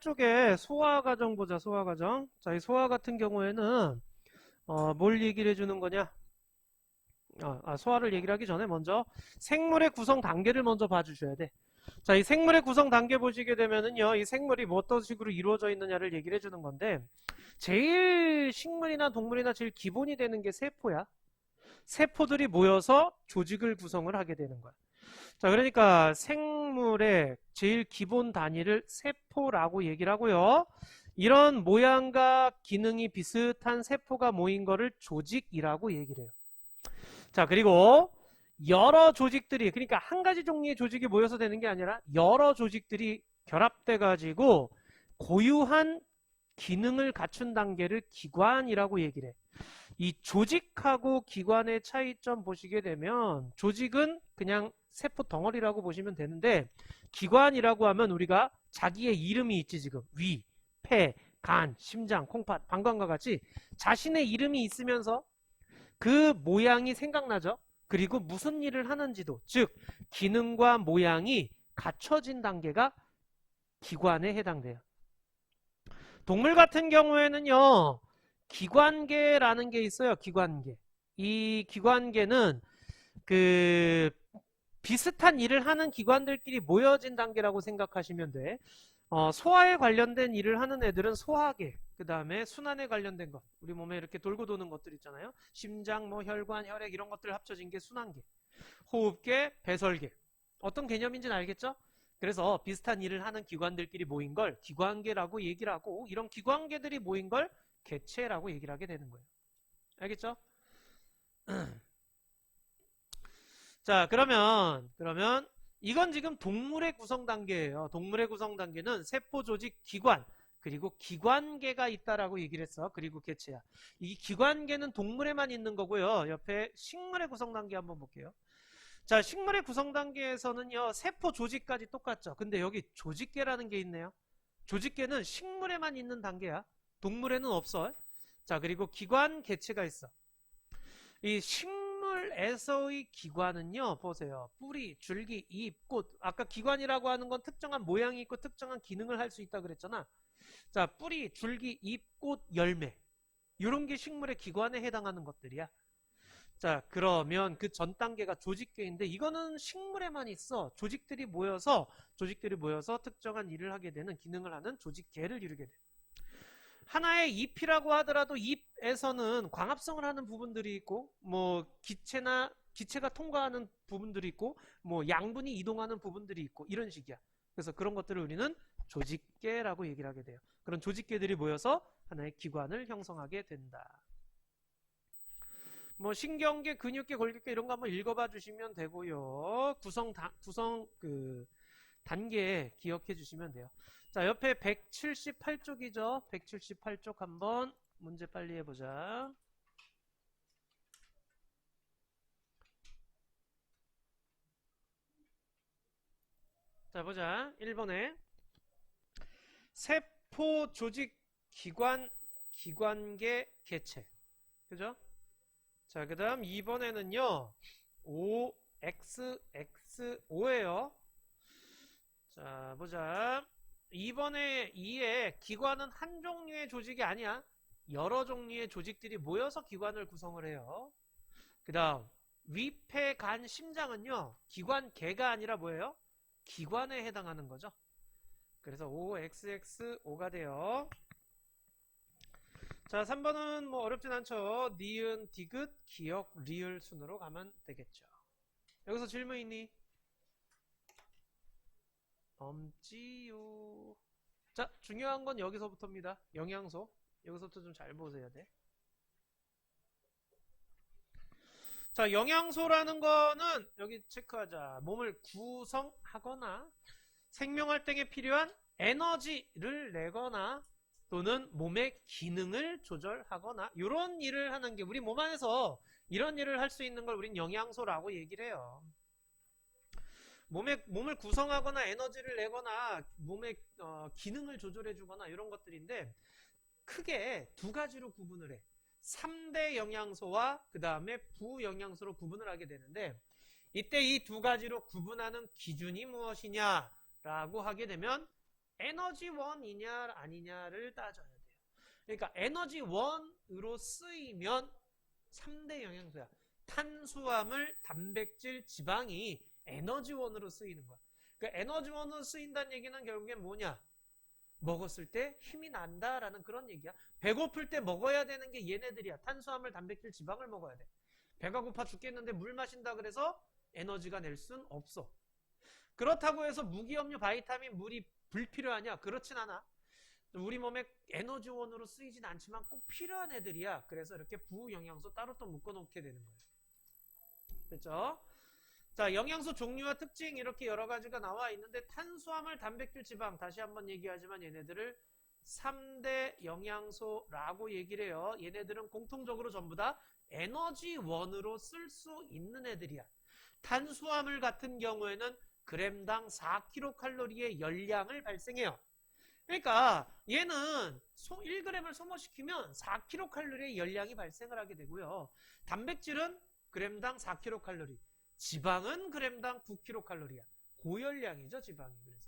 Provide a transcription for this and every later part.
쪽에 소화 과정 보자, 소화 과정. 자, 이 소화 같은 경우에는, 뭘 얘기를 해주는 거냐? 소화를 얘기를 하기 전에 먼저 생물의 구성 단계를 먼저 봐주셔야 돼. 자, 이 생물의 구성 단계 보시게 되면은요, 이 생물이 뭐 어떤 식으로 이루어져 있느냐를 얘기를 해주는 건데, 제일 식물이나 동물이나 제일 기본이 되는 게 세포야. 세포들이 모여서 조직을 구성을 하게 되는 거야. 자, 그러니까 생물의 제일 기본 단위를 세포라고 얘기를 하고요. 이런 모양과 기능이 비슷한 세포가 모인 거를 조직이라고 얘기를 해요. 자, 그리고 여러 조직들이, 그러니까 한 가지 종류의 조직이 모여서 되는 게 아니라 여러 조직들이 결합돼 가지고 고유한 기능을 갖춘 단계를 기관이라고 얘기를 해. 이 조직하고 기관의 차이점 보시게 되면, 조직은 그냥 세포 덩어리라고 보시면 되는데, 기관이라고 하면 우리가 자기의 이름이 있지. 지금 위, 폐, 간, 심장, 콩팥, 방광과 같이 자신의 이름이 있으면서 그 모양이 생각나죠. 그리고 무슨 일을 하는지도, 즉 기능과 모양이 갖춰진 단계가 기관에 해당돼요. 동물 같은 경우에는요, 기관계라는 게 있어요. 기관계. 이 기관계는 그 비슷한 일을 하는 기관들끼리 모여진 단계라고 생각하시면 돼. 소화에 관련된 일을 하는 애들은 소화계, 그 다음에 순환에 관련된 것, 우리 몸에 이렇게 돌고 도는 것들 있잖아요. 심장, 뭐 혈관, 혈액 이런 것들 합쳐진 게 순환계. 호흡계, 배설계. 어떤 개념인지는 알겠죠? 그래서 비슷한 일을 하는 기관들끼리 모인 걸 기관계라고 얘기를 하고, 이런 기관계들이 모인 걸 개체라고 얘기를 하게 되는 거예요. 알겠죠? 자, 그러면 이건 지금 동물의 구성 단계예요. 동물의 구성 단계는 세포, 조직, 기관, 그리고 기관계가 있다라고 얘기를 했어. 그리고 개체야. 이 기관계는 동물에만 있는 거고요. 옆에 식물의 구성 단계 한번 볼게요. 자, 식물의 구성 단계에서는요, 세포, 조직까지 똑같죠. 근데 여기 조직계라는 게 있네요. 조직계는 식물에만 있는 단계야. 동물에는 없어. 자, 그리고 기관, 개체가 있어. 이 식물에서의 기관은요, 보세요. 뿌리, 줄기, 잎, 꽃. 아까 기관이라고 하는 건 특정한 모양이 있고 특정한 기능을 할 수 있다 그랬잖아. 자, 뿌리, 줄기, 잎, 꽃, 열매. 이런 게 식물의 기관에 해당하는 것들이야. 자, 그러면 그 전 단계가 조직계인데, 이거는 식물에만 있어. 조직들이 모여서 특정한 일을 하게 되는, 기능을 하는 조직계를 이루게 돼. 하나의 잎이라고 하더라도 잎에서는 광합성을 하는 부분들이 있고, 뭐 기체가 통과하는 부분들이 있고, 뭐 양분이 이동하는 부분들이 있고, 이런 식이야. 그래서 그런 것들을 우리는 조직계라고 얘기를 하게 돼요. 그런 조직계들이 모여서 하나의 기관을 형성하게 된다. 뭐 신경계, 근육계, 골격계 이런 거 한번 읽어봐 주시면 되고요. 구성 그 단계 기억해 주시면 돼요. 자, 옆에 178쪽이죠. 178쪽 한번 문제 빨리 해보자. 자, 보자. 1번에 세포, 조직, 기관, 기관계, 개체. 그죠? 자, 그 다음 2번에는요. OXX5예요. 자, 보자. 2번에 2에 기관은 한 종류의 조직이 아니야. 여러 종류의 조직들이 모여서 기관을 구성을 해요. 그 다음 위폐, 간, 심장은요, 기관계가 아니라 뭐예요? 기관에 해당하는 거죠. 그래서 OXX5가 돼요. 자, 3번은 뭐 어렵진 않죠. 니은, 디귿, 기역, 리을 순으로 가면 되겠죠. 여기서 질문 있니? 없지요. 자, 중요한 건 여기서부터입니다. 영양소. 여기서부터 좀 잘 보셔야 돼. 자, 영양소라는 거는 여기 체크하자. 몸을 구성하거나 생명활동에 필요한 에너지를 내거나 또는 몸의 기능을 조절하거나 이런 일을 하는 게, 우리 몸 안에서 이런 일을 할 수 있는 걸 우린 영양소라고 얘기를 해요. 몸을 구성하거나 에너지를 내거나 몸의 기능을 조절해 주거나 이런 것들인데, 크게 두 가지로 구분을 해. 3대 영양소와 그 다음에 부영양소로 구분을 하게 되는데, 이때 이 두 가지로 구분하는 기준이 무엇이냐라고 하게 되면 에너지원이냐 아니냐를 따져야 돼요. 그러니까 에너지원으로 쓰이면 3대 영양소야. 탄수화물, 단백질, 지방이 에너지원으로 쓰이는 거야. 그러니까 에너지원으로 쓰인다는 얘기는 결국엔 뭐냐? 먹었을 때 힘이 난다라는 그런 얘기야. 배고플 때 먹어야 되는 게 얘네들이야. 탄수화물, 단백질, 지방을 먹어야 돼. 배가 고파 죽겠는데 물 마신다 그래서 에너지가 낼 순 없어. 그렇다고 해서 무기염료, 바이타민, 물이 불필요하냐? 그렇진 않아. 우리 몸에 에너지원으로 쓰이진 않지만 꼭 필요한 애들이야. 그래서 이렇게 부영양소 따로 또 묶어놓게 되는 거예요. 됐죠? 자, 영양소 종류와 특징 이렇게 여러 가지가 나와 있는데 탄수화물, 단백질, 지방 다시 한번 얘기하지만 얘네들을 3대 영양소라고 얘기를 해요. 얘네들은 공통적으로 전부 다 에너지원으로 쓸 수 있는 애들이야. 탄수화물 같은 경우에는 그램당 4kcal의 열량을 발생해요. 그러니까 얘는 1g을 소모시키면 4kcal의 열량이 발생을 하게 되고요. 단백질은 g당 4kcal, 지방은 g당 9kcal야. 고열량이죠, 지방이. 그래서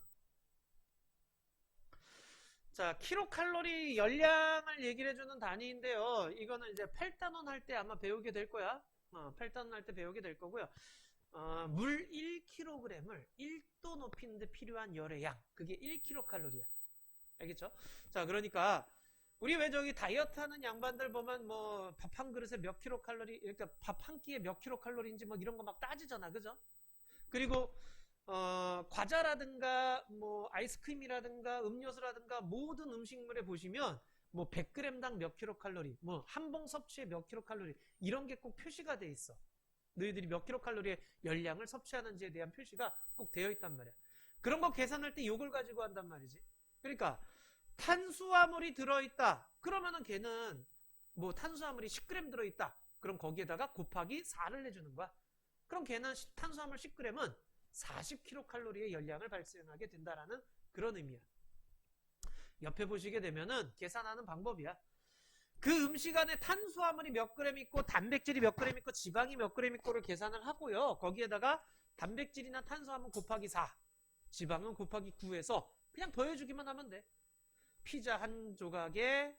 자, 킬로칼로리 열량을 얘기를 해주는 단위인데요. 이거는 이제 팔단원 할 때 아마 배우게 될 거야. 팔단원 할 때 배우게 될 거고요. 물 1kg을 1도 높이는데 필요한 열의 양, 그게 1kcal야. 알겠죠? 자, 그러니까 우리 왜 저기 다이어트 하는 양반들 보면 뭐 밥 한 그릇에 몇 킬로칼로리, 그러니까 밥 한 끼에 몇 킬로칼로리인지 뭐 이런 거 막 따지잖아. 그죠? 그리고 과자라든가 뭐 아이스크림이라든가 음료수라든가 모든 음식물에 보시면 뭐 100g당 몇 킬로칼로리, 뭐 한 봉 섭취에 몇 킬로칼로리 이런 게 꼭 표시가 돼 있어. 너희들이 몇 킬로칼로리의 열량을 섭취하는지에 대한 표시가 꼭 되어 있단 말이야. 그런 거 계산할 때 요걸 가지고 한단 말이지. 그러니까 탄수화물이 들어있다. 그러면은 걔는 뭐 탄수화물이 10g 들어있다. 그럼 거기에다가 곱하기 4를 해주는 거야. 그럼 걔는 탄수화물 10g은 40kcal의 열량을 발생하게 된다라는 그런 의미야. 옆에 보시게 되면은 계산하는 방법이야. 그 음식 안에 탄수화물이 몇 그램 있고 단백질이 몇 그램 있고 지방이 몇 그램 있고를 계산을 하고요. 거기에다가 단백질이나 탄수화물 곱하기 4, 지방은 곱하기 9해서 그냥 더해주기만 하면 돼. 피자 한 조각에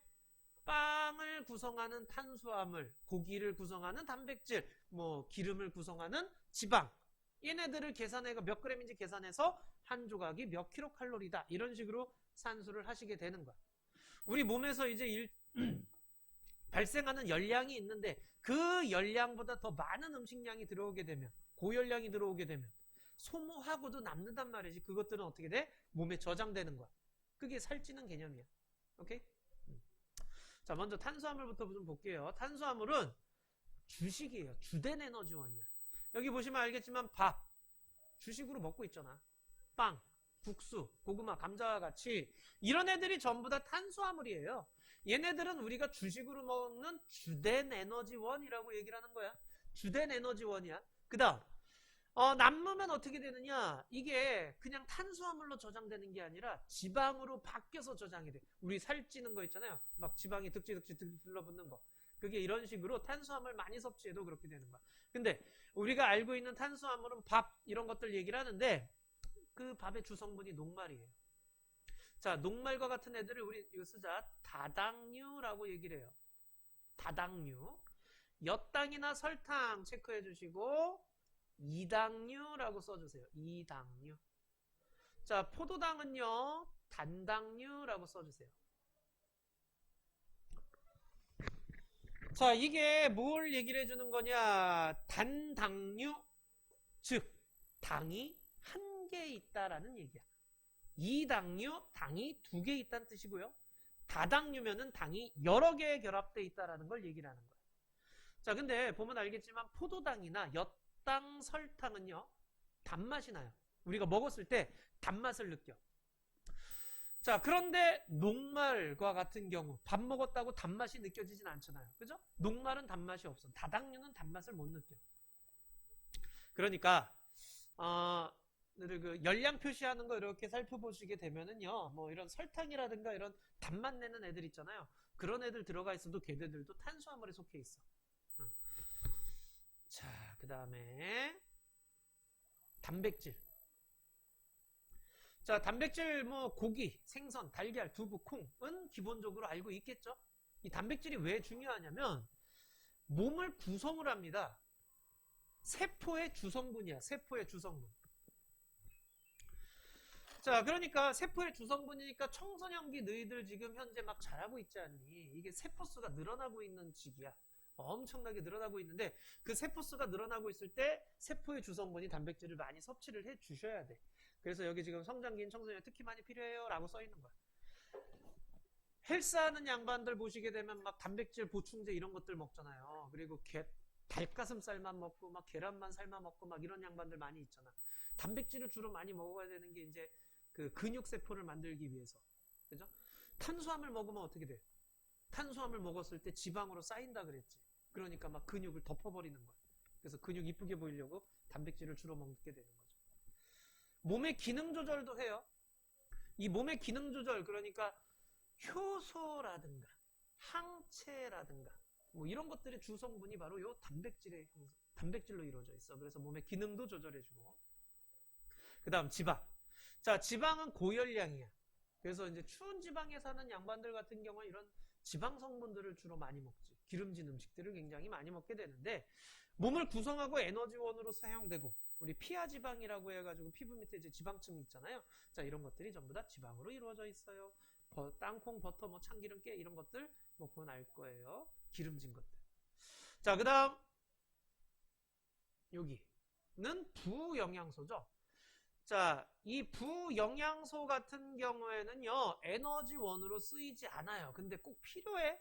빵을 구성하는 탄수화물, 고기를 구성하는 단백질, 뭐 기름을 구성하는 지방, 얘네들을 계산해서 몇 그램인지 계산해서 한 조각이 몇 킬로칼로리다. 이런 식으로 산수를 하시게 되는 거야. 우리 몸에서 이제 발생하는 열량이 있는데 그 열량보다 더 많은 음식량이 들어오게 되면, 고열량이 들어오게 되면 소모하고도 남는단 말이지. 그것들은 어떻게 돼? 몸에 저장되는 거야. 그게 살찌는 개념이야. 오케이? 자, 먼저 탄수화물부터 좀 볼게요. 탄수화물은 주식이에요. 주된 에너지원이야. 여기 보시면 알겠지만 밥, 주식으로 먹고 있잖아. 빵, 국수, 고구마, 감자와 같이 이런 애들이 전부 다 탄수화물이에요. 얘네들은 우리가 주식으로 먹는 주된 에너지원이라고 얘기를 하는 거야. 주된 에너지원이야. 그 다음 남으면 어떻게 되느냐? 이게 그냥 탄수화물로 저장되는 게 아니라 지방으로 바뀌어서 저장이 돼. 우리 살찌는 거 있잖아요. 막 지방이 득지득지 들러붙는 거. 그게 이런 식으로 탄수화물 많이 섭취해도 그렇게 되는 거야. 근데 우리가 알고 있는 탄수화물은 밥 이런 것들 얘기를 하는데 그 밥의 주성분이 녹말이에요. 자, 녹말과 같은 애들을 우리 이거 쓰자. 다당류라고 얘기를 해요. 다당류. 엿당이나 설탕 체크해 주시고 이당류라고 써주세요. 이당류. 자, 포도당은요, 단당류라고 써주세요. 자, 이게 뭘 얘기를 해주는 거냐? 단당류, 즉 당이 한 개 있다라는 얘기야. 이당류, 당이 2개 있다는 뜻이고요. 다당류면은 당이 여러 개 결합되어 있다라는 걸 얘기를 하는 거야. 자, 근데 보면 알겠지만 포도당이나 엿당, 설탕은요, 단맛이 나요. 우리가 먹었을 때 단맛을 느껴. 자, 그런데 녹말과 같은 경우 밥 먹었다고 단맛이 느껴지진 않잖아요. 그죠? 녹말은 단맛이 없어. 다당류는 단맛을 못 느껴. 그러니까 그 열량 표시하는 거 이렇게 살펴보시게 되면은요, 뭐 이런 설탕이라든가 이런 단맛 내는 애들 있잖아요. 그런 애들 들어가 있어도 걔네들도 탄수화물에 속해 있어. 자, 그 다음에 단백질. 자, 단백질 뭐 고기, 생선, 달걀, 두부, 콩은 기본적으로 알고 있겠죠? 이 단백질이 왜 중요하냐면 몸을 구성을 합니다. 세포의 주성분이야. 세포의 주성분. 자, 그러니까 세포의 주성분이니까 청소년기 너희들 지금 현재 막 자라고 있지 않니? 이게 세포수가 늘어나고 있는 시기야. 엄청나게 늘어나고 있는데 그 세포수가 늘어나고 있을 때 세포의 주성분이 단백질을 많이 섭취를 해 주셔야 돼. 그래서 여기 지금 성장기인 청소년 특히 많이 필요해요 라고 써 있는 거야. 헬스하는 양반들 보시게 되면 막 단백질 보충제 이런 것들 먹잖아요. 그리고 닭가슴살만 먹고 막 계란만 삶아 먹고 막 이런 양반들 많이 있잖아. 단백질을 주로 많이 먹어야 되는 게 이제 그 근육세포를 만들기 위해서. 그죠? 탄수화물 먹으면 어떻게 돼? 탄수화물 먹었을 때 지방으로 쌓인다 그랬지. 그러니까 막 근육을 덮어버리는 거야. 그래서 근육 이쁘게 보이려고 단백질을 주로 먹게 되는 거죠. 몸의 기능 조절도 해요. 이 몸의 기능 조절, 그러니까 효소라든가 항체라든가 뭐 이런 것들의 주성분이 바로 요 단백질로 이루어져 있어. 그래서 몸의 기능도 조절해주고. 그 다음 지방. 자, 지방은 고열량이야. 그래서 이제 추운 지방에 사는 양반들 같은 경우는 이런 지방 성분들을 주로 많이 먹지. 기름진 음식들을 굉장히 많이 먹게 되는데 몸을 구성하고 에너지원으로 사용되고 우리 피하지방이라고 해가지고 피부 밑에 이제 지방층이 있잖아요. 자, 이런 것들이 전부 다 지방으로 이루어져 있어요. 땅콩, 버터, 뭐 참기름, 깨 이런 것들 뭐 보면 알 거예요. 기름진 것들. 자, 그 다음 여기는 부영양소죠. 자, 이 부영양소 같은 경우에는요, 에너지원으로 쓰이지 않아요. 근데 꼭 필요해.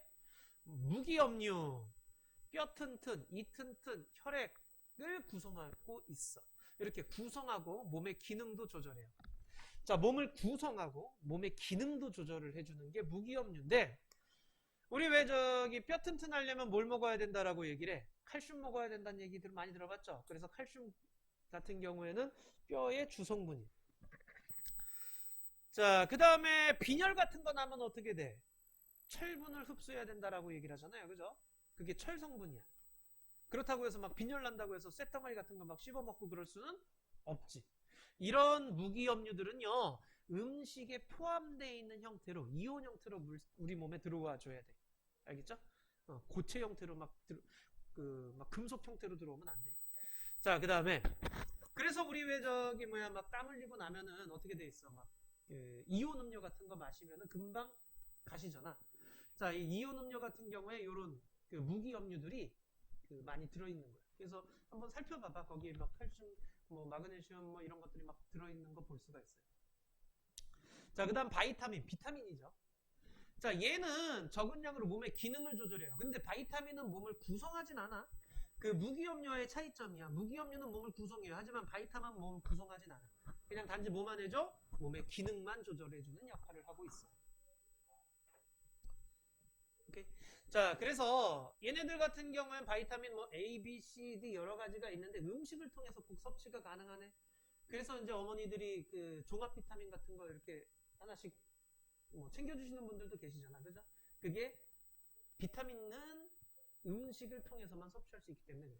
무기염류, 뼈 튼튼, 이 튼튼, 혈액을 구성하고 있어. 이렇게 구성하고 몸의 기능도 조절해요. 자, 몸을 구성하고 몸의 기능도 조절을 해주는 게 무기염류인데, 우리 왜 저기 뼈 튼튼하려면 뭘 먹어야 된다라고 얘기를 해? 칼슘 먹어야 된다는 얘기들 많이 들어봤죠? 그래서 칼슘 같은 경우에는 뼈의 주성분이. 자, 그 다음에 빈혈 같은 거 나면 어떻게 돼? 철분을 흡수해야 된다라고 얘기를 하잖아요. 그죠? 그게 철 성분이야. 그렇다고 해서 막 빈혈 난다고 해서 쇳덩어리 같은 거 막 씹어먹고 그럴 수는 없지. 이런 무기염류들은요, 음식에 포함되어 있는 형태로, 이온 형태로 우리 몸에 들어와 줘야 돼. 알겠죠? 고체 형태로 막 금속 형태로 들어오면 안 돼. 자, 그 다음에 그래서 우리 왜 저기 막 땀 흘리고 나면은 어떻게 돼 있어? 막 이온 음료 같은 거 마시면은 금방 가시잖아. 자, 이 이온 음료 같은 경우에 이런 그 무기염류들이 많이 들어있는 거예요. 그래서 한번 살펴봐봐. 거기에 막 칼슘, 뭐 마그네슘 뭐 이런 것들이 막 들어있는 거 볼 수가 있어요. 자, 그 다음 비타민이죠. 자, 얘는 적은 양으로 몸의 기능을 조절해요. 근데 바이타민은 몸을 구성하진 않아. 그 무기염료의 차이점이야. 무기염료는 몸을 구성해요. 하지만 바이타민은 몸을 구성하진 않아. 그냥 단지 몸 안에 줘 몸의 기능만 조절해주는 역할을 하고 있어. 오케이? 자, 그래서 얘네들 같은 경우는 바이타민 뭐 A, B, C, D 여러 가지가 있는데 음식을 통해서 꼭 섭취가 가능하네. 그래서 이제 어머니들이 그 종합 비타민 같은 거 이렇게 하나씩 뭐 챙겨주시는 분들도 계시잖아. 그죠? 그게 비타민은 음식을 통해서만 섭취할 수 있기 때문에 그래.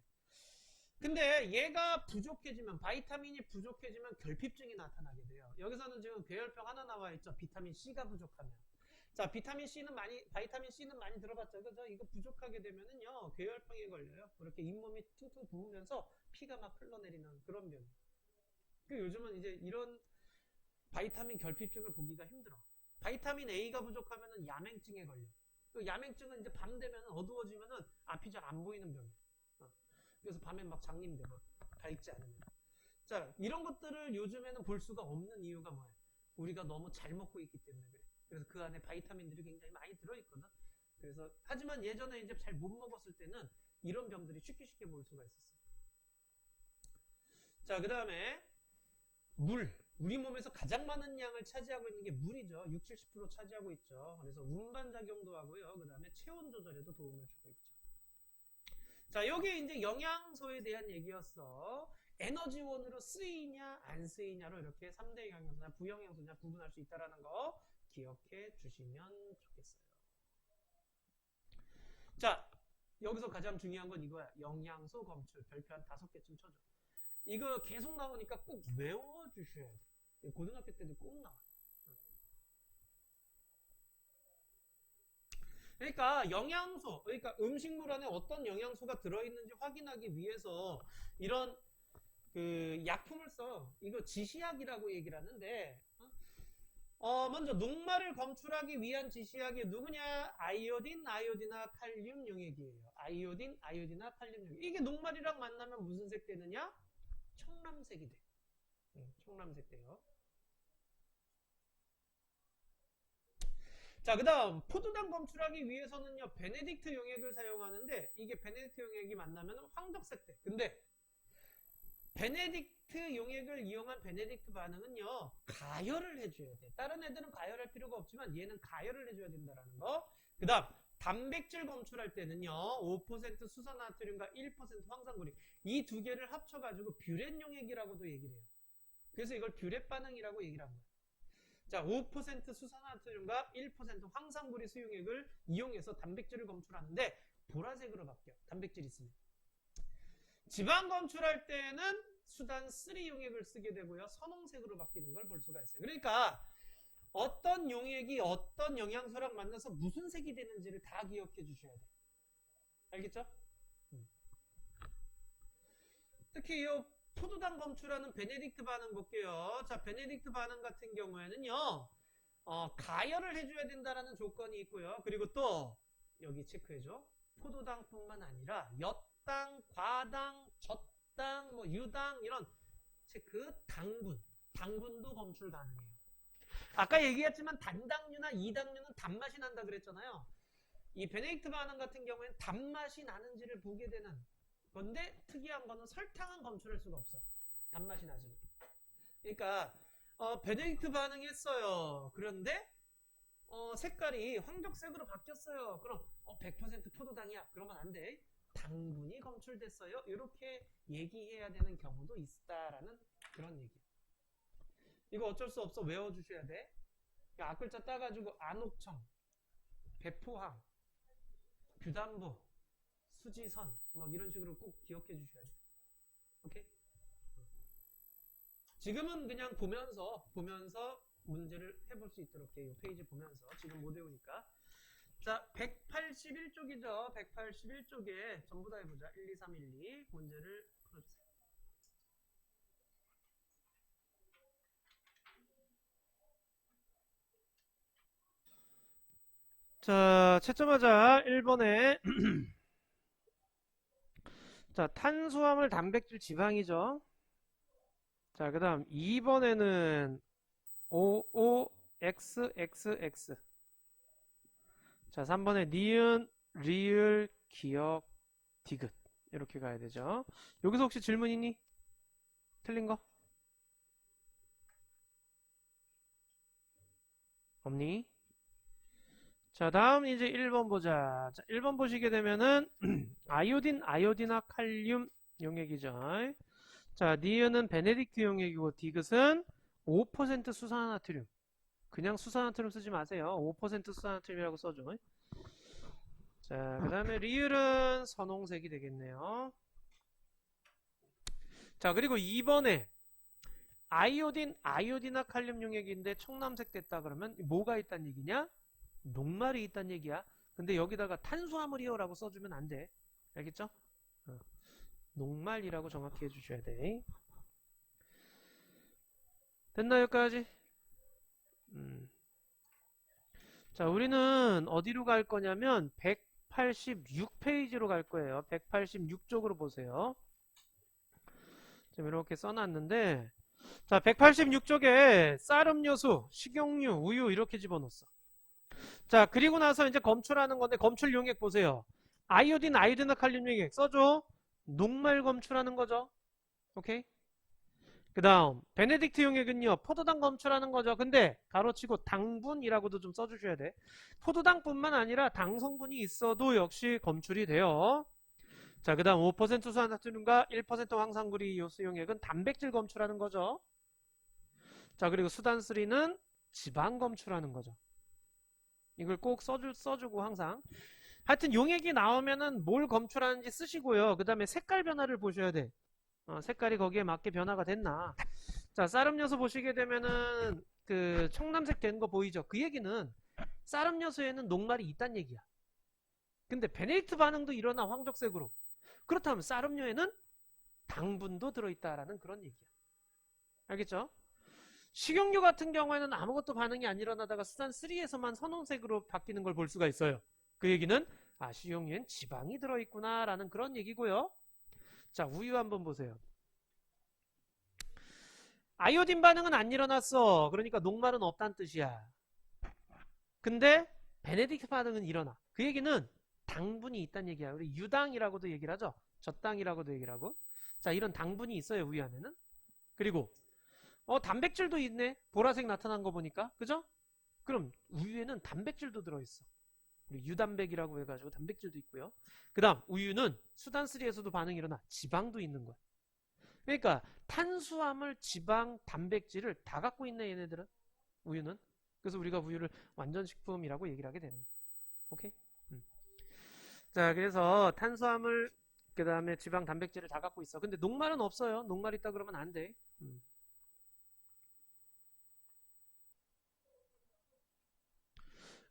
근데 얘가 부족해지면, 바이타민이 부족해지면 결핍증이 나타나게 돼요. 여기서는 지금 괴혈병 하나 나와 있죠. 비타민 C가 부족하면. 자, 바이타민 C는 많이 들어봤죠. 그죠? 이거 부족하게 되면은요, 괴혈병에 걸려요. 그렇게 잇몸이 퉁퉁 부으면서 피가 막 흘러내리는 그런 병. 그 요즘은 이제 이런 바이타민 결핍증을 보기가 힘들어. 바이타민 A가 부족하면은 야맹증에 걸려. 그 야맹증은 이제 밤 되면 어두워지면은 앞이 잘 안 보이는 병이야. 그래서 밤에 막 장님돼 막 밝지 않으면. 자, 이런 것들을 요즘에는 볼 수가 없는 이유가 뭐야? 우리가 너무 잘 먹고 있기 때문에 그래. 그래서 그 안에 바이타민들이 굉장히 많이 들어있거든. 그래서 하지만 예전에 이제 잘 못 먹었을 때는 이런 병들이 쉽게 볼 수가 있었어. 자, 그 다음에 물. 우리 몸에서 가장 많은 양을 차지하고 있는 게 물이죠. 60, 70% 차지하고 있죠. 그래서 운반작용도 하고요. 그 다음에 체온 조절에도 도움을 주고 있죠. 자, 여기 이제 영양소에 대한 얘기였어. 에너지원으로 쓰이냐 안 쓰이냐로 이렇게 3대 영양소냐 부영양소냐 구분할 수 있다는 거 기억해 주시면 좋겠어요. 자, 여기서 가장 중요한 건 이거야. 영양소 검출 별표 한 5개쯤 쳐줘. 이거 계속 나오니까 꼭 외워주셔야 돼. 고등학교 때도 꼭 나와. 그러니까 영양소, 그러니까 음식물 안에 어떤 영양소가 들어있는지 확인하기 위해서 이런 그 약품을 써. 이거 지시약이라고 얘기를 하는데, 먼저 녹말을 검출하기 위한 지시약이 누구냐? 아이오딘, 아이오디나 칼륨 용액이에요. 아이오딘, 아이오디나 칼륨 용액. 이게 녹말이랑 만나면 무슨 색 되느냐? 청람색이 돼. 청람색 돼요. 자, 그 다음 포도당 검출하기 위해서는요 베네딕트 용액을 사용하는데, 이게 베네딕트 용액이 만나면 황적색 돼. 근데 베네딕트 용액을 이용한 베네딕트 반응은요 가열을 해줘야 돼. 다른 애들은 가열할 필요가 없지만 얘는 가열을 해줘야 된다라는 거. 그 다음 단백질 검출할 때는요 5% 수산나트륨과 1% 황산구리, 이 두 개를 합쳐가지고 뷰렛 용액이라고도 얘기를 해요. 그래서 이걸 뷰렛 반응이라고 얘기를 합니다. 자, 5% 수산화나트륨과 1% 황산구리 수용액을 이용해서 단백질을 검출하는데 보라색으로 바뀌어. 단백질 있으면. 지방 검출할 때는 수단 3 용액을 쓰게 되고요. 선홍색으로 바뀌는 걸 볼 수가 있어요. 그러니까 어떤 용액이 어떤 영양소랑 만나서 무슨 색이 되는지를 다 기억해 주셔야 돼요. 알겠죠? 특히 이 포도당 검출하는 베네딕트 반응 볼게요. 자, 베네딕트 반응 같은 경우에는요, 가열을 해줘야 된다라는 조건이 있고요. 그리고 또, 여기 체크해줘. 포도당뿐만 아니라, 엿당, 과당, 젖당, 뭐, 유당, 이런 체크, 당분도 검출 가능해요. 아까 얘기했지만 단당류나 이당류는 단맛이 난다 그랬잖아요. 이 베네딕트 반응 같은 경우에는 단맛이 나는지를 보게 되는 건데, 특이한 거는 설탕은 검출할 수가 없어. 단맛이 나지. 그러니까 베네딕트 반응했어요. 그런데 색깔이 황적색으로 바뀌었어요. 그럼 100% 포도당이야. 그러면 안 돼. 당분이 검출됐어요. 이렇게 얘기해야 되는 경우도 있다라는 그런 얘기예요. 이거 어쩔 수 없어. 외워주셔야 돼. 앞글자 따가지고 안옥청, 배포항, 규단부, 수지선, 막 이런 식으로 꼭 기억해 주셔야 돼요. 오케이? 지금은 그냥 보면서 문제를 해볼 수 있도록 해요. 페이지 보면서. 지금 못 외우니까. 자, 181쪽이죠. 181쪽에 전부 다 해보자. 1, 2, 3, 1, 2 문제를 풀어주세요. 자, 채점하자. 1번에 자, 탄수화물, 단백질, 지방이죠. 자, 그 다음 2번에는 OOXXX. 자, 3번에 니은, 리을, 기억, 디귿. 이렇게 가야 되죠. 여기서 혹시 질문 있니? 틀린 거? 없니? 자, 다음 이제 1번 보자. 자, 1번 보시게 되면은 아이오딘, 아이오디나 칼륨 용액이죠. 자, 니은은 베네딕트 용액이고 디귿은 5% 수산화나트륨. 그냥 수산화나트륨 쓰지 마세요. 5% 수산화나트륨이라고 써줘. 자, 그 다음에 리을은 선홍색이 되겠네요. 자, 그리고 2번에 아이오딘, 아이오디나 칼륨 용액인데 청남색 됐다 그러면 뭐가 있다는 얘기냐? 녹말이 있다는 얘기야. 근데 여기다가 탄수화물이요라고 써주면 안 돼. 알겠죠? 녹말이라고 정확히 해주셔야 돼. 됐나 여기까지? 자, 우리는 어디로 갈 거냐면 186페이지로 갈 거예요. 186쪽으로 보세요. 지금 이렇게 써놨는데, 자, 186쪽에 쌀 음료수, 식용유, 우유 이렇게 집어넣었어. 자, 그리고 나서 이제 검출하는 건데 검출 용액 보세요. 아이오딘, 아이오디나 칼륨 용액 써줘. 녹말 검출하는 거죠. 오케이? 그 다음 베네딕트 용액은요 포도당 검출하는 거죠. 근데 가로치고 당분이라고도 좀 써주셔야 돼. 포도당뿐만 아니라 당 성분이 있어도 역시 검출이 돼요. 자, 그 다음 5% 수산나트륨과 1% 황산구리 요수 용액은 단백질 검출하는 거죠. 자, 그리고 수단3는 지방 검출하는 거죠. 이걸 꼭 써주고 항상. 하여튼 용액이 나오면은 뭘 검출하는지 쓰시고요. 그 다음에 색깔 변화를 보셔야 돼. 색깔이 거기에 맞게 변화가 됐나. 자, 쌀음요소 보시게 되면은 그 청남색 된 거 보이죠? 그 얘기는 쌀음요소에는 녹말이 있단 얘기야. 근데 베네딕트 반응도 일어나 황적색으로. 그렇다면 쌀음료에는 당분도 들어있다라는 그런 얘기야. 알겠죠? 식용유 같은 경우에는 아무것도 반응이 안 일어나다가 수산3에서만 선홍색으로 바뀌는 걸 볼 수가 있어요. 그 얘기는 식용유엔 지방이 들어있구나 라는 그런 얘기고요. 자, 우유 한번 보세요. 아이오딘 반응은 안 일어났어. 그러니까 녹말은 없다는 뜻이야. 근데 베네딕트 반응은 일어나. 그 얘기는 당분이 있다는 얘기야. 우리 유당이라고도 얘기를 하죠. 젖당이라고도 얘기를 하고. 자, 이런 당분이 있어요, 우유 안에는. 그리고 단백질도 있네. 보라색 나타난 거 보니까. 그죠? 그럼 우유에는 단백질도 들어있어. 우리 유단백이라고 해가지고 단백질도 있고요. 그 다음 우유는 수단3에서도 반응이 일어나. 지방도 있는 거야. 그러니까 탄수화물, 지방, 단백질을 다 갖고 있네, 얘네들은. 우유는. 그래서 우리가 우유를 완전식품이라고 얘기를 하게 되는 거야. 오케이? 자, 그래서 탄수화물, 그 다음에 지방, 단백질을 다 갖고 있어. 근데 녹말은 없어요. 녹말 있다 그러면 안 돼.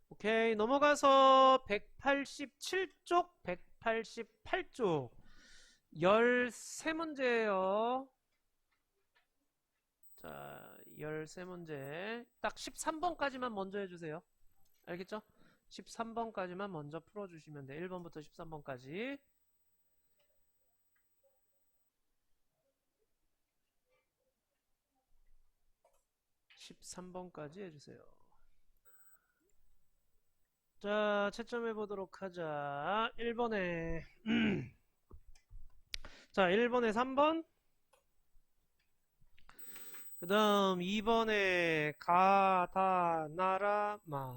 오케이. 넘어가서 187쪽, 188쪽. 13문제예요. 자, 13문제. 딱 13번까지만 먼저 해주세요. 알겠죠? 13번까지만 먼저 풀어주시면 돼. 1번부터 13번까지. 13번까지 해주세요. 자, 채점해 보도록 하자. 1번에 자, 1번에 3번. 그 다음 2번에 가, 다, 나라, 마.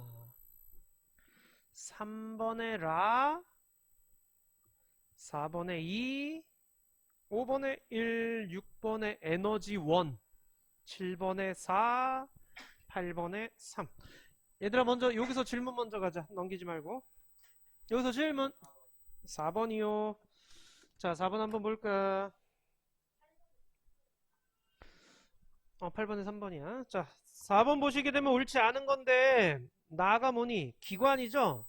3번에 라. 4번에 2. 5번에 1. 6번에 에너지 1. 7번에 4. 8번에 3. 얘들아, 먼저 여기서 질문 먼저 가자. 넘기지 말고. 여기서 질문 4번이요. 자, 4번 한번 볼까? 8번에 3번이야. 자, 4번 보시게 되면 옳지 않은 건데 나가 뭐니? 기관이죠?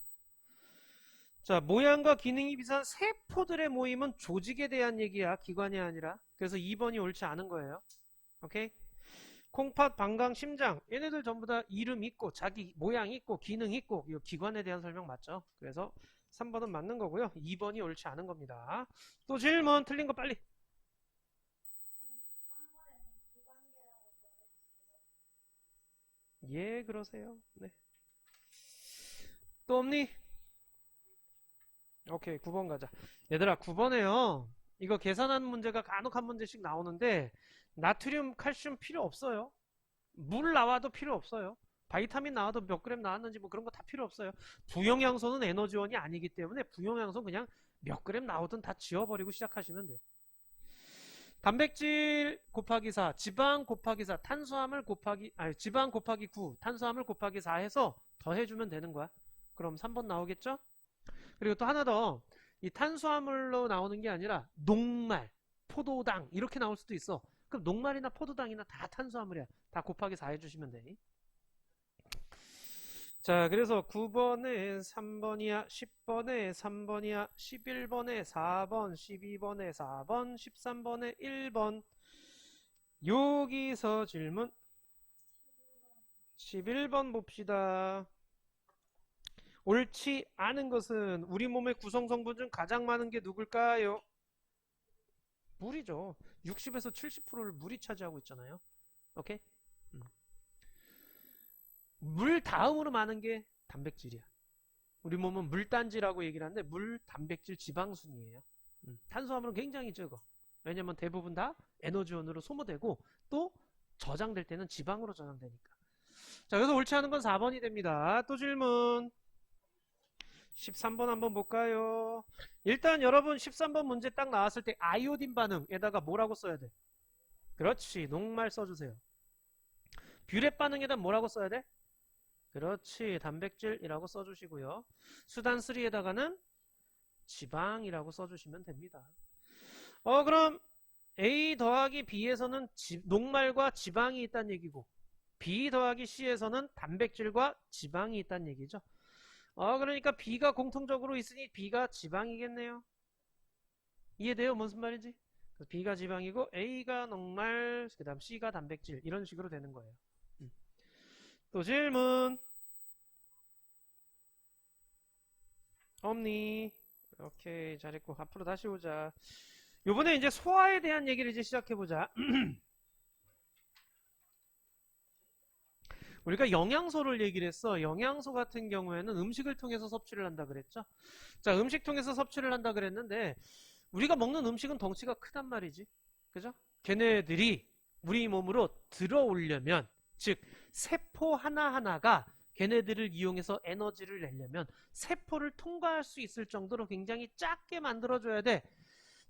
자, 모양과 기능이 비슷한 세포들의 모임은 조직에 대한 얘기야. 기관이 아니라. 그래서 2번이 옳지 않은 거예요. 오케이? 콩팥, 방광, 심장 얘네들 전부 다 이름 있고 자기 모양 있고 기능 있고 이 기관에 대한 설명 맞죠? 그래서 3번은 맞는 거고요. 2번이 옳지 않은 겁니다. 또 질문 틀린 거 빨리. 예, 그러세요. 네. 또 없니? 오케이, 9번 가자. 얘들아, 9번에요. 이거 계산하는 문제가 간혹 한 문제씩 나오는데 나트륨, 칼슘 필요 없어요. 물 나와도 필요 없어요. 바이타민 나와도 몇 그램 나왔는지 뭐 그런 거 다 필요 없어요. 부영양소는 에너지원이 아니기 때문에 부영양소 그냥 몇 그램 나오든 다 지워버리고 시작하시면 돼. 단백질 곱하기 4, 지방 곱하기 4, 탄수화물 곱하기, 지방 곱하기 9, 탄수화물 곱하기 4 해서 더해주면 되는 거야. 그럼 3번 나오겠죠? 그리고 또 하나 더, 이 탄수화물로 나오는 게 아니라 녹말, 포도당 이렇게 나올 수도 있어. 그럼 녹말이나 포도당이나 다 탄수화물이야. 다 곱하기 4 해주시면 돼. 자, 그래서 9번에 3번이야, 10번에 3번이야, 11번에 4번, 12번에 4번, 13번에 1번. 여기서 질문 11번 봅시다. 옳지 않은 것은 우리 몸의 구성 성분 중 가장 많은 게 누굴까요? 물이죠. 60에서 70%를 물이 차지하고 있잖아요. 오케이? 물 다음으로 많은 게 단백질이야. 우리 몸은 물단지라고 얘기를 하는데 물, 단백질, 지방순이에요. 탄수화물은 굉장히 적어. 왜냐면 대부분 다 에너지원으로 소모되고 또 저장될 때는 지방으로 저장되니까. 자, 그래서 옳지 않은 건 4번이 됩니다. 또 질문 13번 한번 볼까요? 일단 여러분 13번 문제 딱 나왔을 때 아이오딘 반응에다가 뭐라고 써야 돼? 그렇지, 녹말 써주세요. 뷰렛 반응에다 뭐라고 써야 돼? 그렇지, 단백질이라고 써주시고요. 수단3에다가는 지방이라고 써주시면 됩니다. 그럼 A 더하기 B에서는 녹말과 지방이 있다는 얘기고 B 더하기 C에서는 단백질과 지방이 있다는 얘기죠. 그러니까 B가 공통적으로 있으니 B가 지방이겠네요. 이해돼요? 무슨 말인지? 그래서 B가 지방이고 A가 녹말, 그 다음 C가 단백질 이런 식으로 되는 거예요. 또 질문 없니? 오케이, 잘했고 앞으로 다시 오자. 요번에 이제 소화에 대한 얘기를 이제 시작해보자. 우리가 영양소를 얘기를 했어. 영양소 같은 경우에는 음식을 통해서 섭취를 한다 그랬죠. 자, 음식 통해서 섭취를 한다 그랬는데 우리가 먹는 음식은 덩치가 크단 말이지. 그죠? 걔네들이 우리 몸으로 들어오려면, 즉 세포 하나하나가 걔네들을 이용해서 에너지를 내려면 세포를 통과할 수 있을 정도로 굉장히 작게 만들어줘야 돼.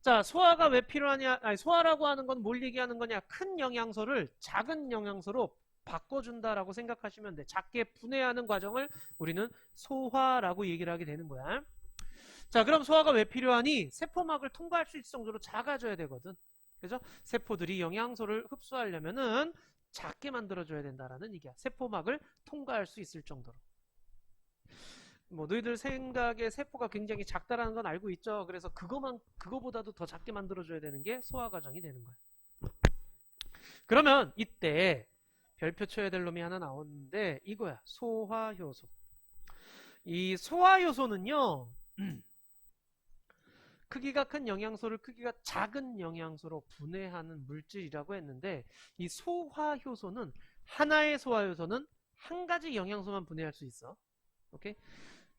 자, 소화가 왜 필요하냐? 아니, 소화라고 하는 건 뭘 얘기하는 거냐? 큰 영양소를 작은 영양소로 바꿔준다라고 생각하시면 돼. 작게 분해하는 과정을 우리는 소화라고 얘기를 하게 되는 거야. 자, 그럼 소화가 왜 필요하니? 세포막을 통과할 수 있을 정도로 작아져야 되거든. 그죠? 세포들이 영양소를 흡수하려면은 작게 만들어줘야 된다라는 얘기야. 세포막을 통과할 수 있을 정도로. 뭐 너희들 생각에 세포가 굉장히 작다라는 건 알고 있죠. 그래서 그거보다도 더 작게 만들어줘야 되는 게 소화 과정이 되는 거야. 그러면 이때 별표 쳐야 될 놈이 하나 나오는데 이거야. 소화효소. 이 소화효소는요. 크기가 큰 영양소를 크기가 작은 영양소로 분해하는 물질이라고 했는데 이 소화효소는 하나의 소화효소는 한 가지 영양소만 분해할 수 있어. 오케이?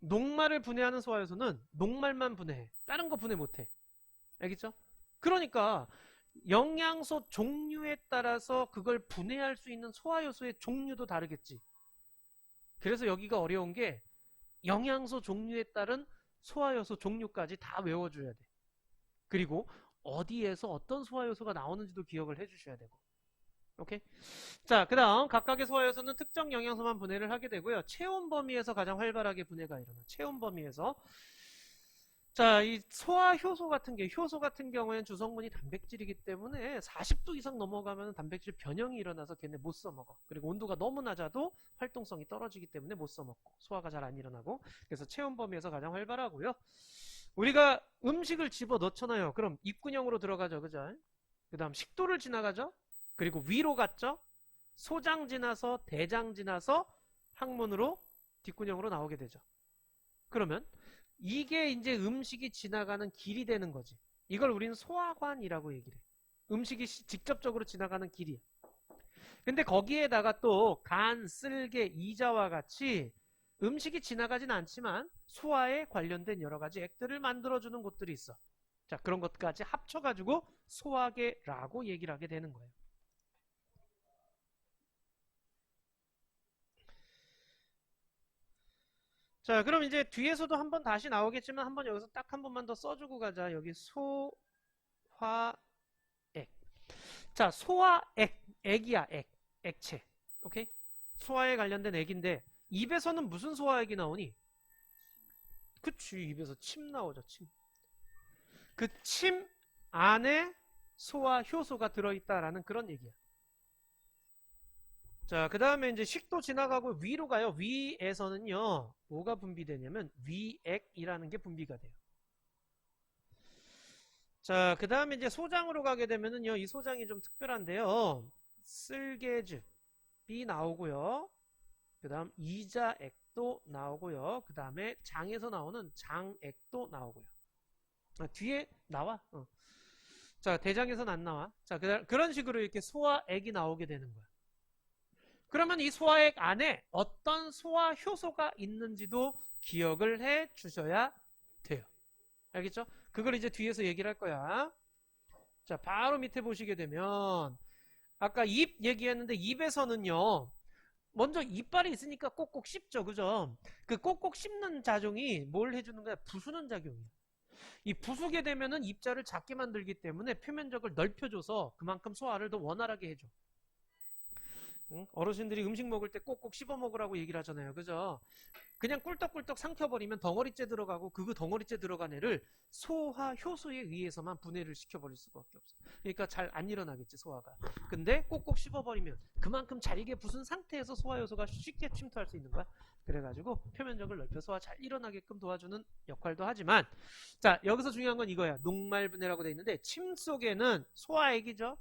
녹말을 분해하는 소화효소는 녹말만 분해해. 다른 거 분해 못해. 알겠죠? 그러니까 영양소 종류에 따라서 그걸 분해할 수 있는 소화효소의 종류도 다르겠지. 그래서 여기가 어려운 게 영양소 종류에 따른 소화효소 종류까지 다 외워줘야 돼. 그리고 어디에서 어떤 소화효소가 나오는지도 기억을 해주셔야 되고. 오케이? 자, 그 다음 각각의 소화효소는 특정 영양소만 분해를 하게 되고요. 체온 범위에서 가장 활발하게 분해가 일어나. 체온 범위에서. 자, 이 소화효소 같은 효소 같은 경우에는 주성분이 단백질이기 때문에 40도 이상 넘어가면 단백질 변형이 일어나서 걔네 못 써먹어. 그리고 온도가 너무 낮아도 활동성이 떨어지기 때문에 못 써먹고 소화가 잘 안 일어나고. 그래서 체온 범위에서 가장 활발하고요. 우리가 음식을 집어 넣잖아요. 그럼 입구녕으로 들어가죠. 그죠? 그 다음 식도를 지나가죠. 그리고 위로 갔죠. 소장 지나서 대장 지나서 항문으로 뒷구녕으로 나오게 되죠. 그러면 이게 이제 음식이 지나가는 길이 되는 거지. 이걸 우리는 소화관이라고 얘기를 해. 음식이 직접적으로 지나가는 길이야. 근데 거기에다가 또 간, 쓸개, 이자와 같이 음식이 지나가진 않지만 소화에 관련된 여러 가지 액들을 만들어주는 곳들이 있어. 자, 그런 것까지 합쳐가지고 소화계라고 얘기를 하게 되는 거예요. 자, 그럼 이제 뒤에서도 한번 다시 나오겠지만 한번 여기서 딱 한 번만 더 써주고 가자. 여기 소화액. 자, 소화액. 액이야, 액. 액체. 오케이? 소화에 관련된 액인데 입에서는 무슨 소화액이 나오니? 그치, 입에서 침 나오죠, 침. 그 침 안에 소화 효소가 들어있다라는 그런 얘기야. 자, 그 다음에 이제 식도 지나가고 위로 가요. 위에서는요, 뭐가 분비되냐면 위액이라는 게 분비가 돼요. 자, 그 다음에 이제 소장으로 가게 되면은요, 이 소장이 좀 특별한데요. 쓸개즙이 나오고요. 그 다음 이자액도 나오고요. 그 다음에 장에서 나오는 장액도 나오고요. 뒤에 나와. 자, 대장에서는 안 나와. 자, 그런 식으로 이렇게 소화액이 나오게 되는 거야. 그러면 이 소화액 안에 어떤 소화 효소가 있는지도 기억을 해 주셔야 돼요. 알겠죠? 그걸 이제 뒤에서 얘기를 할 거야. 자, 바로 밑에 보시게 되면 아까 입 얘기했는데 입에서는요. 먼저 이빨이 있으니까 꼭꼭 씹죠. 그죠? 그 꼭꼭 씹는 작용이 뭘 해주는 거야? 부수는 작용이야. 이 부수게 되면은 입자를 작게 만들기 때문에 표면적을 넓혀줘서 그만큼 소화를 더 원활하게 해줘. 응? 어르신들이 음식 먹을 때 꼭꼭 씹어 먹으라고 얘기를 하잖아요. 그죠? 그냥 꿀떡꿀떡 삼켜버리면 덩어리째 들어가고 그 덩어리째 들어간 애를 소화 효소에 의해서만 분해를 시켜버릴 수밖에 없어. 그러니까 잘 안 일어나겠지 소화가. 근데 꼭꼭 씹어버리면 그만큼 잘게 부순 상태에서 소화 효소가 쉽게 침투할 수 있는 거야. 그래가지고 표면적을 넓혀 소화 잘 일어나게끔 도와주는 역할도 하지만, 자 여기서 중요한 건 이거야. 녹말 분해라고 돼 있는데 침 속에는 소화액이죠.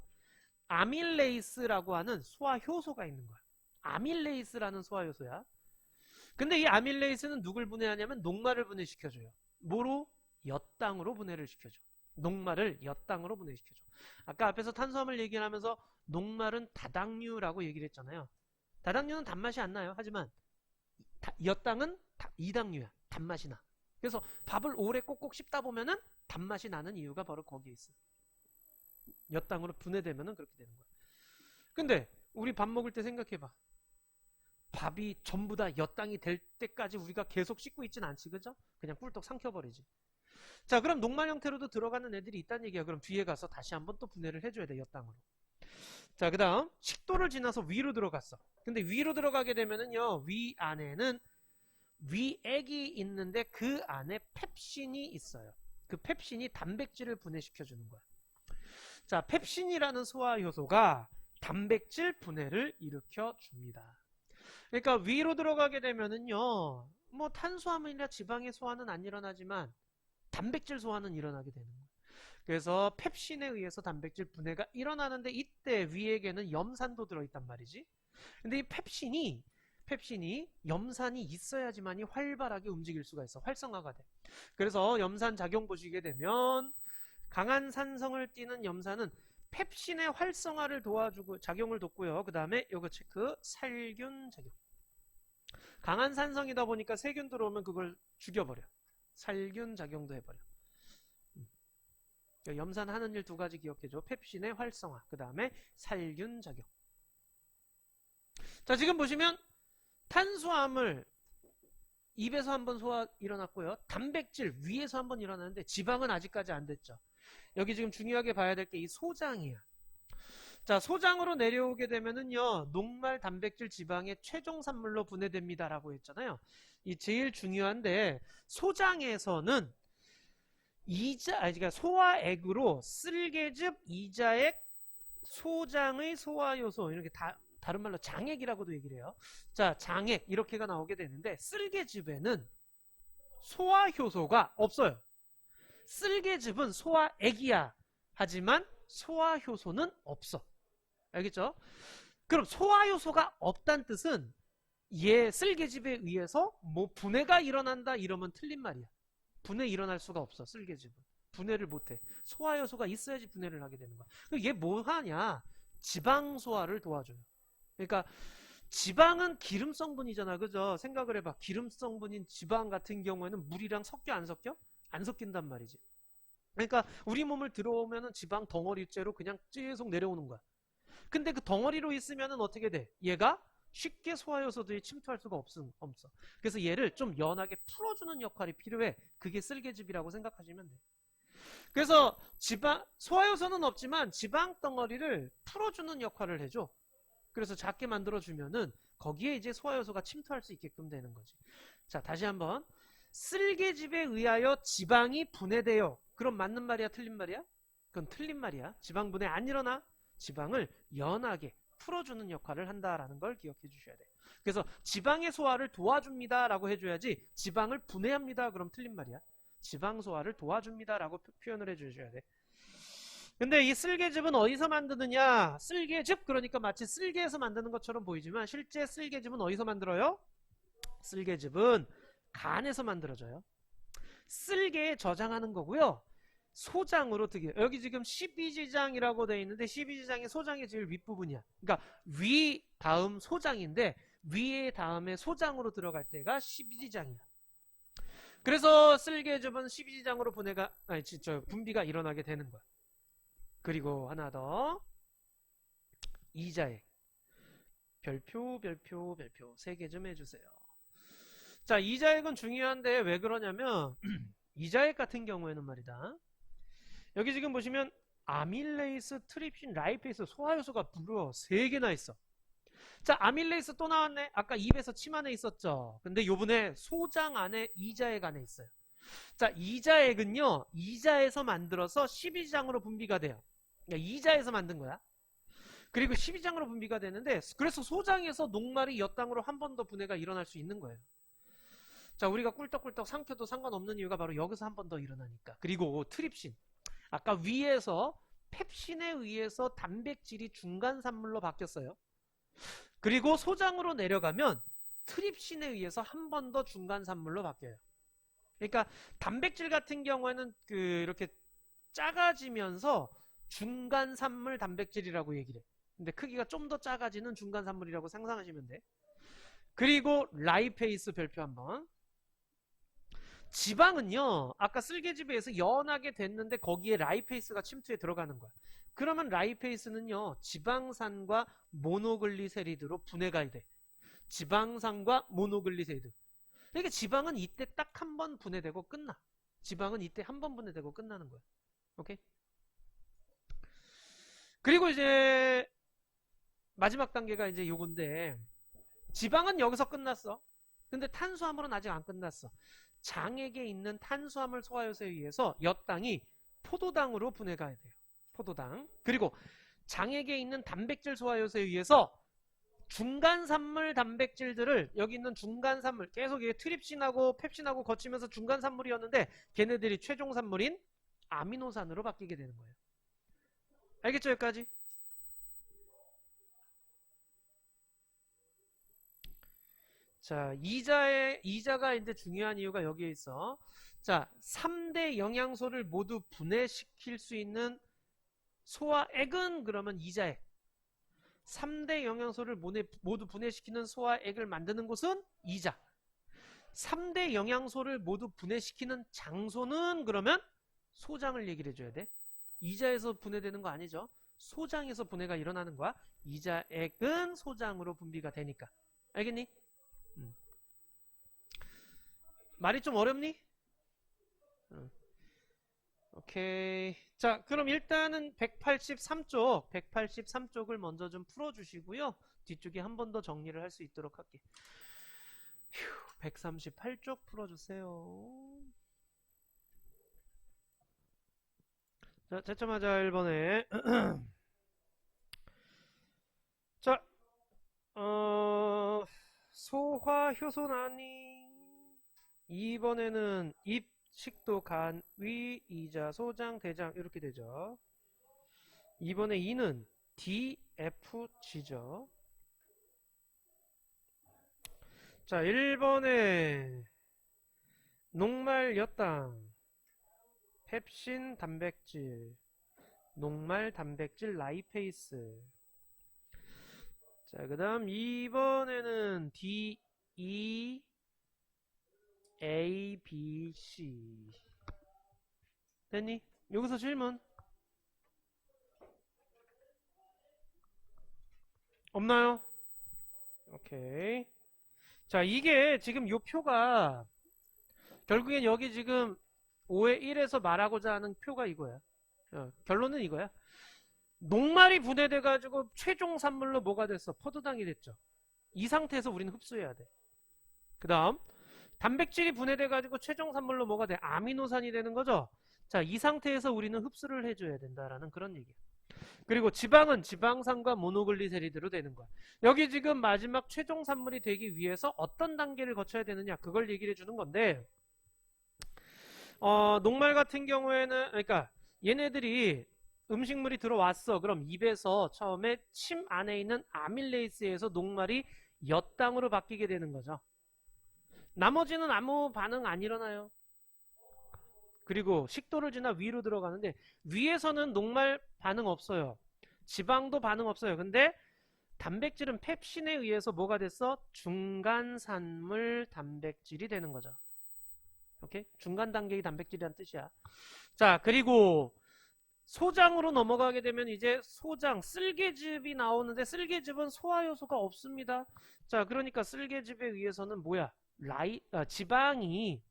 아밀레이스라고 하는 소화 효소가 있는 거야. 아밀레이스라는 소화 효소야. 근데 이 아밀레이스는 누굴 분해하냐면 녹말을 분해시켜줘요. 뭐로? 엿당으로 분해를 시켜줘. 녹말을 엿당으로 분해시켜줘. 아까 앞에서 탄수화물 얘기를 하면서 녹말은 다당류라고 얘기를 했잖아요. 다당류는 단맛이 안 나요. 하지만 엿당은 이당류야. 단맛이 나. 그래서 밥을 오래 꼭꼭 씹다 보면은 단맛이 나는 이유가 바로 거기에 있어. 엿당으로 분해되면은 그렇게 되는 거야. 근데 우리 밥 먹을 때 생각해봐. 밥이 전부 다 엿당이 될 때까지 우리가 계속 씻고 있진 않지, 그죠? 그냥 꿀떡 삼켜버리지. 자, 그럼 녹말 형태로도 들어가는 애들이 있다는 얘기야. 그럼 뒤에 가서 다시 한번 또 분해를 해줘야 돼, 엿당으로. 자, 그 다음 식도를 지나서 위로 들어갔어. 근데 위로 들어가게 되면은요, 위 안에는 위액이 있는데 그 안에 펩신이 있어요. 그 펩신이 단백질을 분해시켜주는 거야. 자, 펩신이라는 소화 효소가 단백질 분해를 일으켜 줍니다. 그러니까 위로 들어가게 되면은요, 뭐 탄수화물이나 지방의 소화는 안 일어나지만 단백질 소화는 일어나게 되는 거예요. 그래서 펩신에 의해서 단백질 분해가 일어나는데 이때 위에게는 염산도 들어있단 말이지. 근데 이 펩신이 염산이 있어야지만이 활발하게 움직일 수가 있어. 활성화가 돼. 그래서 염산 작용 보시게 되면 강한 산성을 띠는 염산은 펩신의 활성화를 도와주고 작용을 돕고요. 그 다음에 요거 체크, 살균 작용. 강한 산성이다 보니까 세균 들어오면 그걸 죽여버려. 살균 작용도 해버려. 염산하는 일 두 가지 기억해줘. 펩신의 활성화, 그 다음에 살균 작용. 자, 지금 보시면 탄수화물 입에서 한번 소화 일어났고요. 단백질 위에서 한번 일어났는데 지방은 아직까지 안 됐죠. 여기 지금 중요하게 봐야 될 게 이 소장이야. 자, 소장으로 내려오게 되면은요, 녹말 단백질 지방의 최종 산물로 분해됩니다라고 했잖아요. 이 제일 중요한데 소장에서는 그러니까 소화액으로 쓸개즙, 이자액, 소장의 소화효소 이렇게 다른 말로 장액이라고도 얘기를 해요. 자, 장액 이렇게가 나오게 되는데 쓸개즙에는 소화효소가 없어요. 쓸개즙은 소화액이야. 하지만 소화효소는 없어. 알겠죠? 그럼 소화효소가 없다는 뜻은 얘 쓸개즙에 의해서 뭐 분해가 일어난다 이러면 틀린 말이야. 분해 일어날 수가 없어. 쓸개즙은 분해를 못해. 소화효소가 있어야지 분해를 하게 되는 거야. 그럼 얘 뭐 하냐? 지방 소화를 도와줘요. 그러니까 지방은 기름 성분이잖아. 그죠? 생각을 해봐. 기름 성분인 지방 같은 경우에는 물이랑 섞여 안 섞여? 안 섞인단 말이지. 그러니까 우리 몸을 들어오면은 지방 덩어리째로 그냥 계속 내려오는 거야. 근데 그 덩어리로 있으면은 어떻게 돼? 얘가 쉽게 소화효소들이 침투할 수가 없어. 그래서 얘를 좀 연하게 풀어주는 역할이 필요해. 그게 쓸개즙이라고 생각하시면 돼. 그래서 소화효소는 없지만 지방 덩어리를 풀어주는 역할을 해줘. 그래서 작게 만들어주면은 거기에 이제 소화효소가 침투할 수 있게끔 되는 거지. 자, 다시 한번. 쓸개즙에 의하여 지방이 분해돼요. 그럼 맞는 말이야? 틀린 말이야? 그건 틀린 말이야. 지방 분해 안 일어나? 지방을 연하게 풀어주는 역할을 한다라는 걸 기억해 주셔야 돼요. 그래서 지방의 소화를 도와줍니다 라고 해줘야지 지방을 분해합니다 그럼 틀린 말이야. 지방 소화를 도와줍니다 라고 표현을 해주셔야 돼. 근데 이 쓸개즙은 어디서 만드느냐? 쓸개즙 그러니까 마치 쓸개에서 만드는 것처럼 보이지만 실제 쓸개즙은 어디서 만들어요? 쓸개즙은 간에서 만들어져요. 쓸개에 저장하는 거고요. 소장으로 되게 여기 지금 12지장이라고 되어 있는데 12지장의 소장이 제일 윗부분이야. 그러니까 위 다음 소장인데 위에 다음에 소장으로 들어갈 때가 12지장이야. 그래서 쓸개즙은 12지장으로 분비가 일어나게 되는 거야. 그리고 하나 더 이자액 별표 세 개 좀 해주세요. 자, 이자액은 중요한데 왜 그러냐면 이자액 같은 경우에는 말이다. 여기 지금 보시면 아밀레이스, 트립신, 라이페이스 소화효소가 무려 3개나 있어. 자, 아밀레이스 또 나왔네. 아까 입에서 침 안에 있었죠. 근데 요번에 소장 안에 이자액 안에 있어요. 자, 이자액은요, 이자에서 만들어서 12장으로 분비가 돼요. 그러니까 이자에서 만든 거야. 그리고 12장으로 분비가 되는데, 그래서 소장에서 녹말이 엿당으로 한 번 더 분해가 일어날 수 있는 거예요. 자, 우리가 꿀떡꿀떡 삼켜도 상관없는 이유가 바로 여기서 한 번 더 일어나니까. 그리고 트립신. 아까 위에서 펩신에 의해서 단백질이 중간산물로 바뀌었어요. 그리고 소장으로 내려가면 트립신에 의해서 한 번 더 중간산물로 바뀌어요. 그러니까 단백질 같은 경우에는 이렇게 작아지면서 중간산물 단백질이라고 얘기를 해. 근데 크기가 좀 더 작아지는 중간산물이라고 상상하시면 돼. 그리고 라이페이스 별표 한번. 지방은요, 아까 쓸개즙에서 연하게 됐는데 거기에 라이페이스가 침투해 들어가는 거야. 그러면 라이페이스는요, 지방산과 모노글리세리드로 분해가 돼. 지방산과 모노글리세리드. 그러니까 지방은 이때 딱 한 번 분해되고 끝나. 지방은 이때 한 번 분해되고 끝나는 거야. 오케이? 그리고 이제 마지막 단계가 이제 요건데, 지방은 여기서 끝났어. 근데 탄수화물은 아직 안 끝났어. 장액에 있는 탄수화물 소화효소에 의해서 엿당이 포도당으로 분해가 돼요. 포도당. 그리고 장액에 있는 단백질 소화효소에 의해서 중간산물 단백질들을, 여기 있는 중간산물, 계속 이게 트립신하고 펩신하고 거치면서 중간산물이었는데 걔네들이 최종산물인 아미노산으로 바뀌게 되는 거예요. 알겠죠? 여기까지? 자, 이자가 이제 중요한 이유가 여기에 있어. 자, 3대 영양소를 모두 분해시킬 수 있는 소화액은 그러면 이자액. 3대 영양소를 모두 분해시키는 소화액을 만드는 곳은 이자. 3대 영양소를 모두 분해시키는 장소는 그러면 소장을 얘기를 해줘야 돼. 이자에서 분해되는 거 아니죠. 소장에서 분해가 일어나는 거야. 이자액은 소장으로 분비가 되니까. 알겠니? 말이 좀 어렵니? 오케이. 자, 그럼 일단은 183쪽을 먼저 좀 풀어주시고요. 뒤쪽에 한 번 더 정리를 할 수 있도록 할게. 138쪽 풀어주세요. 자, 채점하자 1번에. 자, 소화효소 나니. 2번에는 입, 식도, 간, 위, 이자, 소장, 대장 이렇게 되죠. 2번에 2는 D, F, G죠. 자, 1번에 녹말 엿당, 펩신 단백질, 녹말 단백질 라이페이스. 자, 그 다음 2번에는 D, E, A, B, C. 됐니? 여기서 질문 없나요? 오케이. 자, 이게 지금 요 표가 결국엔 여기 지금 5의 1에서 말하고자 하는 표가 이거야. 결론은 이거야. 녹말이 분해돼가지고 최종 산물로 뭐가 됐어? 포도당이 됐죠. 이 상태에서 우리는 흡수해야 돼. 그 다음 단백질이 분해돼가지고 최종 산물로 뭐가 돼? 아미노산이 되는 거죠. 자, 이 상태에서 우리는 흡수를 해줘야 된다라는 그런 얘기야. 그리고 지방은 지방산과 모노글리세리드로 되는 거야. 여기 지금 마지막 최종 산물이 되기 위해서 어떤 단계를 거쳐야 되느냐, 그걸 얘기를 해주는 건데, 녹말 같은 경우에는, 그러니까 얘네들이 음식물이 들어왔어. 그럼 입에서 처음에 침 안에 있는 아밀레이스에서 녹말이 엿당으로 바뀌게 되는 거죠. 나머지는 아무 반응 안 일어나요. 그리고 식도를 지나 위로 들어가는데 위에서는 녹말 반응 없어요. 지방도 반응 없어요. 근데 단백질은 펩신에 의해서 뭐가 됐어? 중간산물 단백질이 되는 거죠. 오케이? 중간 단계의 단백질이란 뜻이야. 자, 그리고 소장으로 넘어가게 되면 이제 소장, 쓸개즙이 나오는데 쓸개즙은 소화효소가 없습니다. 자, 그러니까 쓸개즙에 의해서는 뭐야? 지방이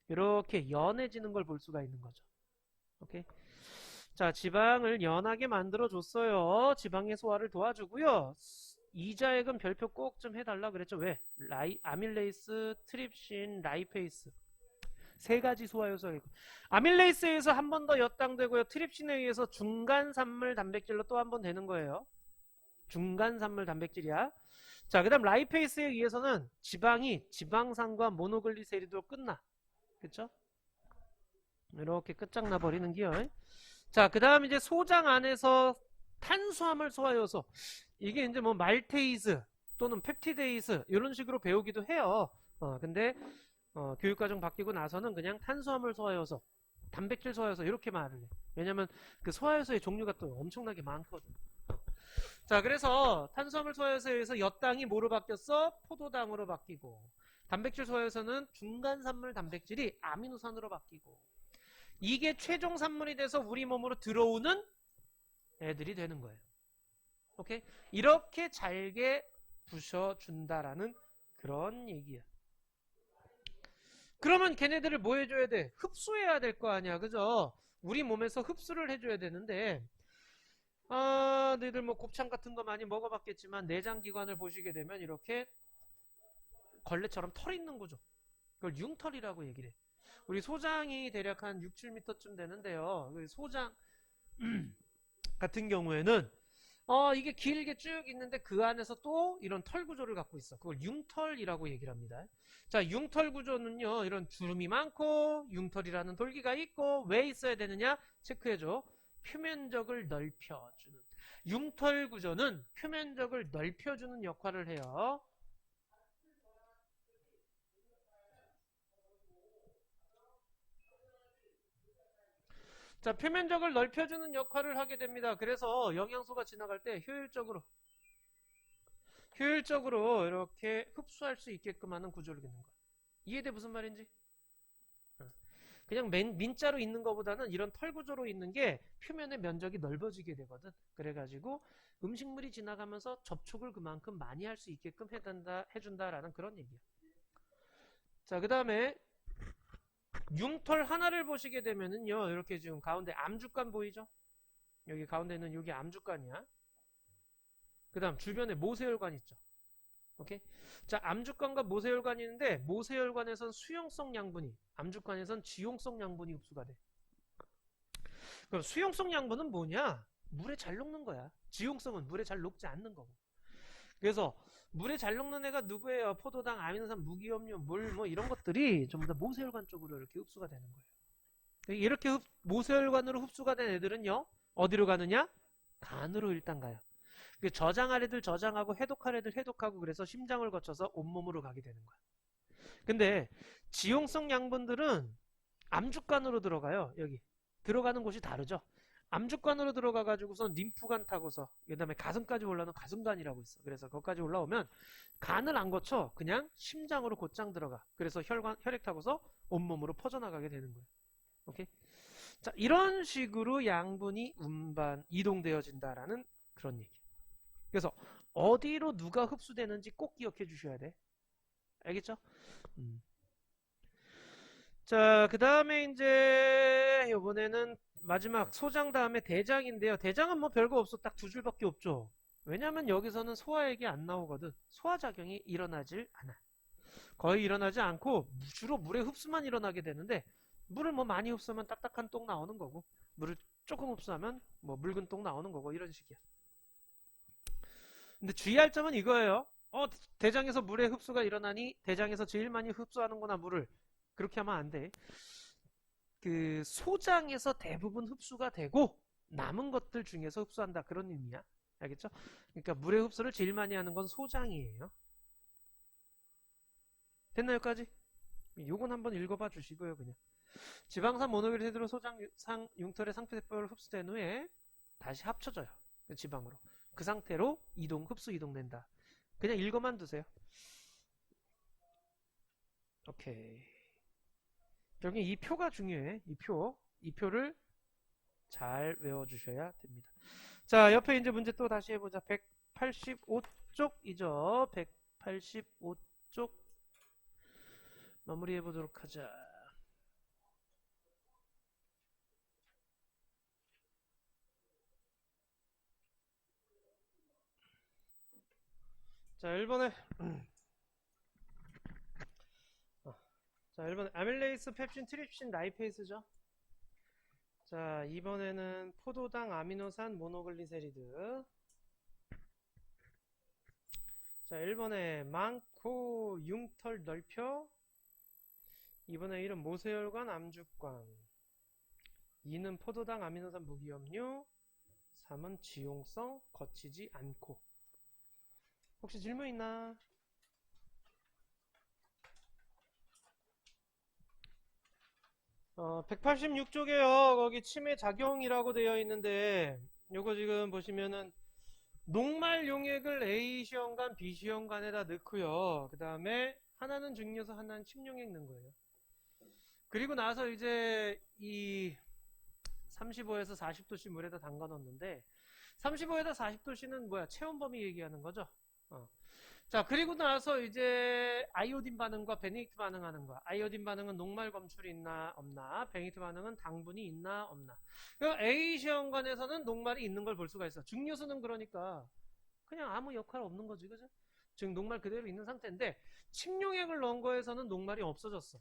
이렇게 연해지는 걸 볼 수가 있는 거죠. 오케이. 자, 지방을 연하게 만들어 줬어요. 지방의 소화를 도와주고요. 이자액은 별표 꼭 좀 해달라 그랬죠. 왜? 아밀레이스, 트립신, 라이페이스 세 가지 소화 요소가 있고, 아밀레이스에서 한 번 더 엿당되고요. 트립신에 의해서 중간 산물 단백질로 또 한 번 되는 거예요. 중간 산물 단백질이야. 자, 그 다음 라이페이스에 의해서는 지방이 지방산과 모노글리세리드로 끝나. 그쵸? 이렇게 끝장나 버리는 기요. 자, 그 다음 이제 소장 안에서 탄수화물 소화요소. 이게 이제 뭐 말테이즈 또는 펩티데이스 이런 식으로 배우기도 해요. 근데 교육과정 바뀌고 나서는 그냥 탄수화물 소화요소, 단백질 소화요소 이렇게 말을 해. 왜냐면 그 소화요소의 종류가 또 엄청나게 많거든. 자, 그래서 탄수화물 소화요소에서 엿당이 뭐로 바뀌었어? 포도당으로 바뀌고, 단백질 소화요소는 중간산물 단백질이 아미노산으로 바뀌고, 이게 최종 산물이 돼서 우리 몸으로 들어오는 애들이 되는 거예요. 오케이? 이렇게 잘게 부셔준다라는 그런 얘기야. 그러면 걔네들을 뭐 해줘야 돼? 흡수해야 될 거 아니야. 그죠? 우리 몸에서 흡수를 해줘야 되는데, 너희들 뭐 곱창 같은 거 많이 먹어봤겠지만 내장기관을 보시게 되면 이렇게 걸레처럼 털 있는 구조. 그걸 융털이라고 얘기를 해. 우리 소장이 대략 한 6, 7m쯤 되는데요. 소장 같은 경우에는 이게 길게 쭉 있는데 그 안에서 또 이런 털 구조를 갖고 있어. 그걸 융털이라고 얘기를 합니다. 자, 융털 구조는요, 이런 주름이 많고 융털이라는 돌기가 있고 왜 있어야 되느냐? 체크해줘. 표면적을 넓혀주는. 융털 구조는 표면적을 넓혀주는 역할을 해요. 자, 표면적을 넓혀주는 역할을 하게 됩니다. 그래서 영양소가 지나갈 때 효율적으로 이렇게 흡수할 수 있게끔 하는 구조를 갖는 거야. 이해돼 무슨 말인지? 그냥 민자로 있는 것보다는 이런 털 구조로 있는 게 표면의 면적이 넓어지게 되거든. 그래가지고 음식물이 지나가면서 접촉을 그만큼 많이 할 수 있게끔 해준다라는 그런 얘기야. 자, 그 다음에 융털 하나를 보시게 되면은요, 이렇게 지금 가운데 암주간 보이죠? 여기 가운데는 여기 암주간이야. 그 다음 주변에 모세혈관 있죠. 오케이? 자, 암주간과 모세혈관이 있는데 모세혈관에선 수용성 양분이, 암주간에선 지용성 양분이 흡수가 돼. 그럼 수용성 양분은 뭐냐? 물에 잘 녹는 거야. 지용성은 물에 잘 녹지 않는 거고. 그래서 물에 잘 녹는 애가 누구예요? 포도당, 아미노산, 무기염료, 물 뭐 이런 것들이 전부 다 모세혈관 쪽으로 이렇게 흡수가 되는 거예요. 이렇게 모세혈관으로 흡수가 된 애들은요, 어디로 가느냐? 간으로 일단 가요. 저장할 애들 저장하고 해독할 애들 해독하고, 그래서 심장을 거쳐서 온몸으로 가게 되는 거야. 근데 지용성 양분들은 암주간으로 들어가요. 여기 들어가는 곳이 다르죠. 암주간으로 들어가가지고선 림프관 타고서 그 다음에 가슴까지 올라오는 가슴간이라고 있어. 그래서 거기까지 올라오면 간을 안 거쳐 그냥 심장으로 곧장 들어가. 그래서 혈액 타고서 온몸으로 퍼져나가게 되는 거예요. 오케이? 자, 이런 식으로 양분이 이동되어진다라는 그런 얘기. 그래서 어디로 누가 흡수되는지 꼭 기억해 주셔야 돼. 알겠죠? 자, 그 다음에 이제 이번에는 마지막 소장 다음에 대장인데요. 대장은 뭐 별거 없어. 딱 두 줄밖에 없죠. 왜냐면 여기서는 소화액이 안 나오거든. 소화작용이 일어나질 않아. 거의 일어나지 않고 주로 물의 흡수만 일어나게 되는데, 물을 뭐 많이 흡수하면 딱딱한 똥 나오는 거고, 물을 조금 흡수하면 뭐 묽은 똥 나오는 거고, 이런 식이야. 근데 주의할 점은 이거예요. 대장에서 물의 흡수가 일어나니 대장에서 제일 많이 흡수하는구나, 물을. 그렇게 하면 안 돼. 그 소장에서 대부분 흡수가 되고 남은 것들 중에서 흡수한다, 그런 의미야. 알겠죠? 그러니까 물의 흡수를 제일 많이 하는 건 소장이에요. 됐나요, 여기까지? 요건 한번 읽어봐 주시고요. 그냥 지방산 모노히드로 소장 융털의 상표세포를 흡수된 후에 다시 합쳐져요. 지방으로. 그 상태로 흡수 이동된다. 그냥 읽어만 두세요. 오케이. 결국 이 표가 중요해. 이 표를 잘 외워주셔야 됩니다. 자, 옆에 이제 문제 또 다시 해보자. 185쪽이죠. 185쪽 마무리해 보도록 하자. 자, 1번에 자, 1번에 아밀레이스, 펩신, 트립신, 라이페이스죠. 자, 이번에는 포도당, 아미노산, 모노글리세리드. 자, 1번에 많고 융털 넓혀. 2번에 1은 모세혈관, 암죽관. 2는 포도당, 아미노산, 무기염류. 3은 지용성, 거치지 않고. 혹시 질문 있나? 186쪽에요. 거기 치매 작용이라고 되어 있는데, 요거 지금 보시면은 녹말 용액을 A 시험관, B 시험관에다 넣고요. 그 다음에 하나는 증류소, 하나는 침용액 넣은 거예요. 그리고 나서 이제 이 35에서 40도씨 물에다 담가 넣었는데, 35에다 40도씨는 뭐야? 체온 범위 얘기하는 거죠. 자, 그리고 나서 이제 아이오딘 반응과 베네딕트 반응하는 거야. 아이오딘 반응은 녹말 검출이 있나 없나, 베네딕트 반응은 당분이 있나 없나. A 시험관에서는 녹말이 있는 걸 볼 수가 있어. 증류수는 그러니까 그냥 아무 역할 없는 거지, 그죠? 즉 녹말 그대로 있는 상태인데, 침용액을 넣은 거에서는 녹말이 없어졌어.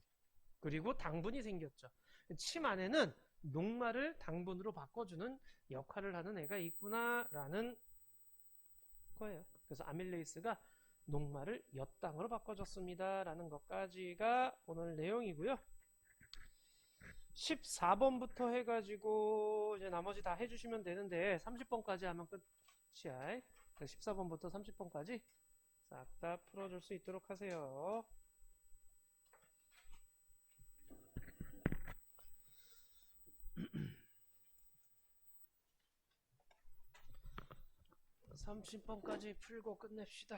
그리고 당분이 생겼죠. 침 안에는 녹말을 당분으로 바꿔주는 역할을 하는 애가 있구나라는 거예요. 그래서 아밀레이스가 녹말을 엿당으로 바꿔줬습니다 라는 것까지가 오늘 내용이고요. 14번부터 해가지고 이제 나머지 다 해주시면 되는데 30번까지 하면 끝이야. 14번부터 30번까지 싹 다 풀어줄 수 있도록 하세요. 30번까지 풀고 끝냅시다.